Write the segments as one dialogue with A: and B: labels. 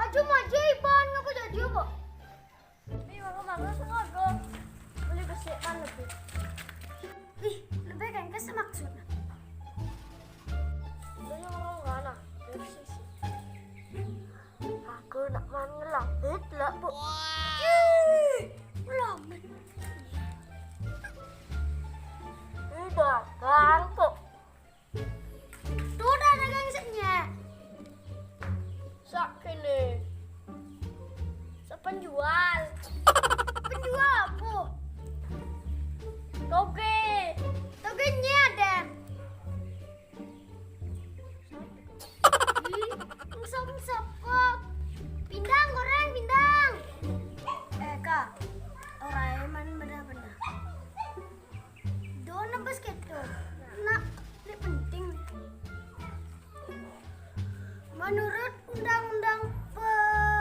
A: Maju-maju Ipan, ngapa jadi apa? Ini mangga-mangga sengaja. Boleh bersihkan lebih. Ih, lebih kan ke semaksudnya. Sebenarnya mangga nak bersih sih. Aku nak ngelapit lah, Bu. Ngelapit. Udah, gantuk. Tuh dah dagang setnya. Sak kene. Sak penjual. Penjual apa? Toge. Togenya ada. Musap-musap kok. Pindang goreng, pindang. Kak. Orang eman benar-benar. Dona basket tuh. Nak, ini penting. Menurut Undang-Undang Perserikatan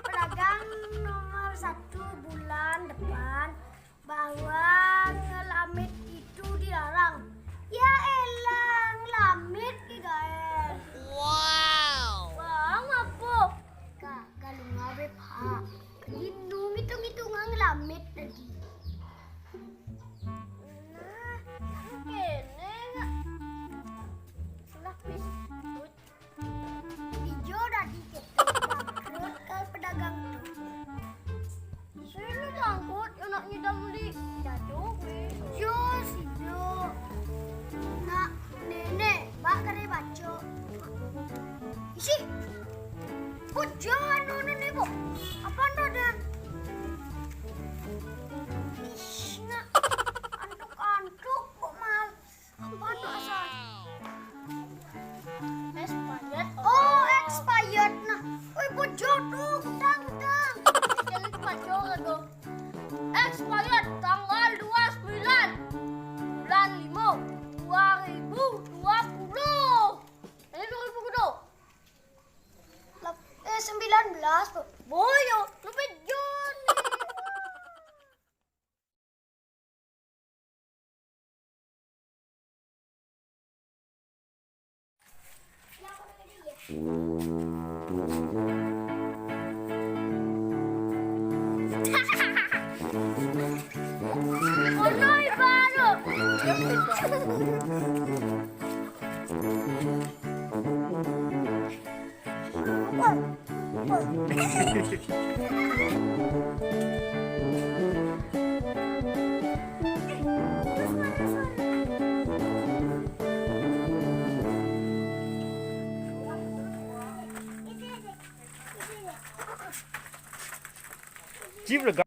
A: Pedagang nomor 1 bulan depan bahwa ngelamit itu dilarang. Ya elah, ngelamit guys. Wow. Bang apa? Kak, kalau ngawet pak. Hitung-hitung ngelamit tadi. Hijau dah dikit. Bangkrut ke pedagang tuh. Sini bangkrut, yang nak nyidam beli. Jatuh hijau sih hijau. Nak nenek, bak kare baca. Isi. Oh jangan nenek bu. Apa anda dan? Ish nak. Antuk-antuk kok mal. Apa tu asal? Expired. Oh, expired nah. Oi, bojo tuh, utang. Jadi bojo tu. Expired tanggal 29 bulan 5 2020. Ini 2020. 19, Bu. Boyo, lebih Juni. Onoi baru.
B: Chip le